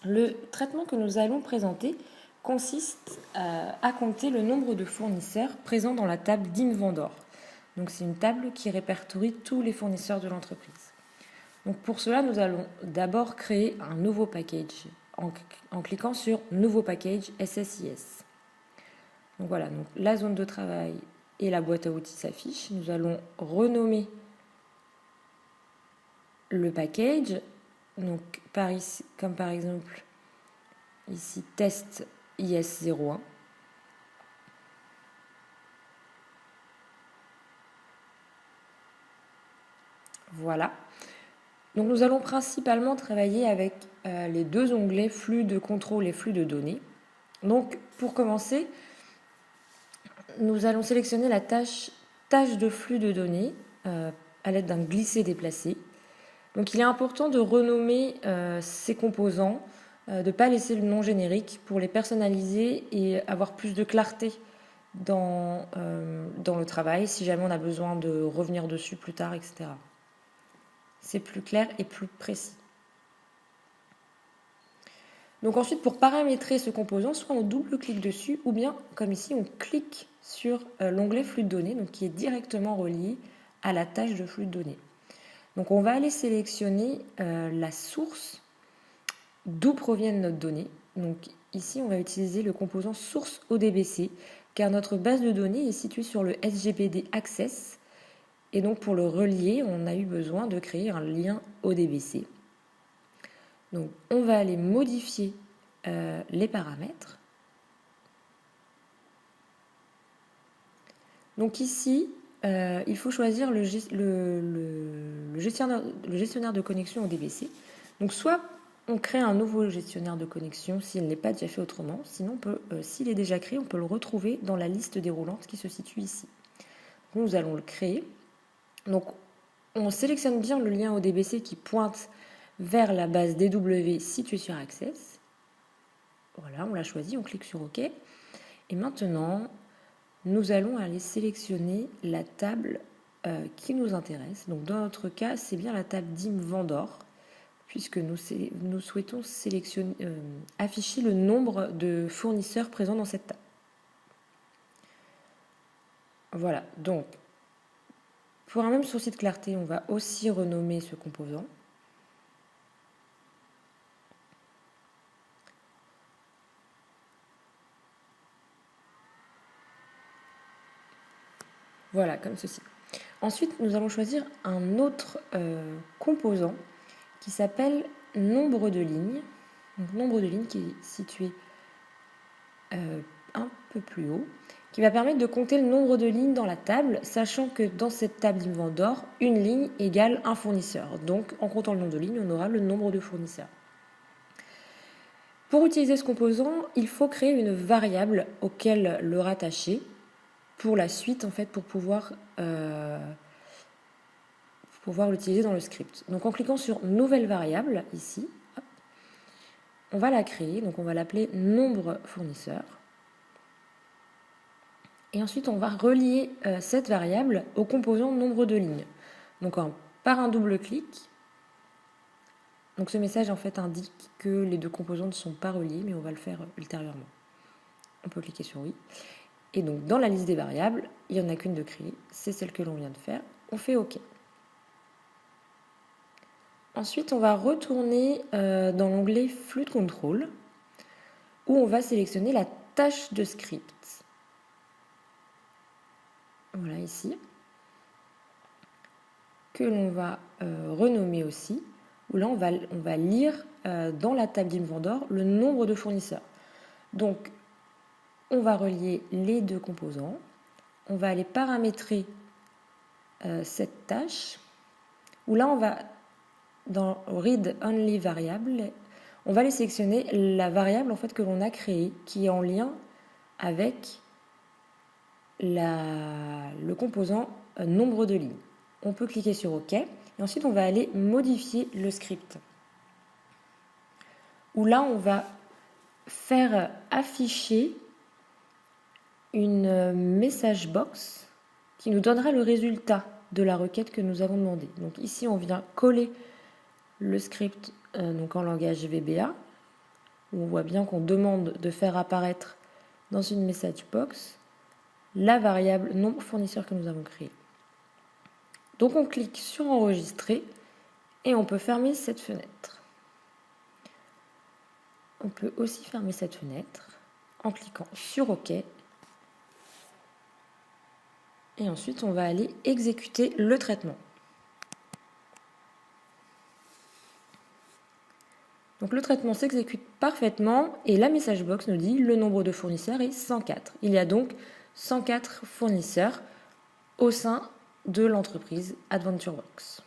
Le traitement que nous allons présenter consiste à compter le nombre de fournisseurs présents dans la table d'Invendor. Donc c'est une table qui répertorie tous les fournisseurs de l'entreprise. Donc pour cela, nous allons d'abord créer un nouveau package en cliquant sur Nouveau package SSIS. Donc voilà, donc la zone de travail et la boîte à outils s'affichent. Nous allons renommer le package, donc comme par exemple ici test IS01. Voilà. Donc nous allons principalement travailler avec les deux onglets flux de contrôle et flux de données. Donc pour commencer, nous allons sélectionner la tâche de flux de données à l'aide d'un glisser-déplacer. Donc il est important de renommer ces composants, de ne pas laisser le nom générique pour les personnaliser et avoir plus de clarté dans le travail si jamais on a besoin de revenir dessus plus tard, etc. C'est plus clair et plus précis. Donc ensuite, pour paramétrer ce composant, soit on double-clique dessus, ou bien, comme ici, on clique sur l'onglet flux de données, donc qui est directement relié à la tâche de flux de données. Donc on va aller sélectionner la source d'où proviennent nos données. Donc ici, on va utiliser le composant source ODBC, car notre base de données est située sur le SGBD Access. Et donc pour le relier, on a eu besoin de créer un lien ODBC. Donc on va aller modifier les paramètres. Donc ici, il faut choisir le gestionnaire de connexion ODBC. Donc soit on crée un nouveau gestionnaire de connexion s'il n'est pas déjà fait autrement. Sinon, s'il est déjà créé, on peut le retrouver dans la liste déroulante qui se situe ici. Donc, nous allons le créer. Donc on sélectionne bien le lien ODBC qui pointe vers la base DW située sur Access. Voilà, on l'a choisi, on clique sur OK. Et maintenant, nous allons aller sélectionner la table qui nous intéresse. Donc dans notre cas, c'est bien la table d'Invendor, puisque nous souhaitons afficher le nombre de fournisseurs présents dans cette table. Voilà, donc pour un même souci de clarté, on va aussi renommer ce composant. Voilà, comme ceci. Ensuite, nous allons choisir un autre composant qui s'appelle nombre de lignes. Donc, nombre de lignes qui est situé un peu plus haut, qui va permettre de compter le nombre de lignes dans la table, sachant que dans cette table d'Invendor, une ligne égale un fournisseur. Donc, en comptant le nombre de lignes, on aura le nombre de fournisseurs. Pour utiliser ce composant, il faut créer une variable auquel le rattacher pour la suite, en fait, pour pouvoir l'utiliser dans le script. Donc en cliquant sur Nouvelle variable, ici, hop, on va la créer, donc on va l'appeler nombre fournisseur. Et ensuite, on va relier cette variable au composant nombre de lignes. Donc par un double clic, donc ce message en fait indique que les deux composants ne sont pas reliés, mais on va le faire ultérieurement. On peut cliquer sur oui. Et donc dans la liste des variables, il n'y en a qu'une de créer, c'est celle que l'on vient de faire. On fait OK. Ensuite, on va retourner dans l'onglet flux de contrôle où on va sélectionner la tâche de script. Voilà ici. Que l'on va renommer aussi, où là on va lire dans la table d'Invendor le nombre de fournisseurs. Donc on va relier les deux composants, on va aller paramétrer cette tâche, où là on va dans read only variable, on va aller sélectionner la variable en fait que l'on a créée, qui est en lien avec le composant nombre de lignes. On peut cliquer sur OK et ensuite on va aller modifier le script. Où là on va faire afficher une message box qui nous donnera le résultat de la requête que nous avons demandée. Donc ici on vient coller le script donc en langage VBA. où on voit bien qu'on demande de faire apparaître dans une message box la variable nombre fournisseur que nous avons créée. Donc on clique sur enregistrer et on peut fermer cette fenêtre. On peut aussi fermer cette fenêtre en cliquant sur OK. Et ensuite, on va aller exécuter le traitement. Donc le traitement s'exécute parfaitement et la message box nous dit le nombre de fournisseurs est 104. Il y a donc 104 fournisseurs au sein de l'entreprise AdventureBox.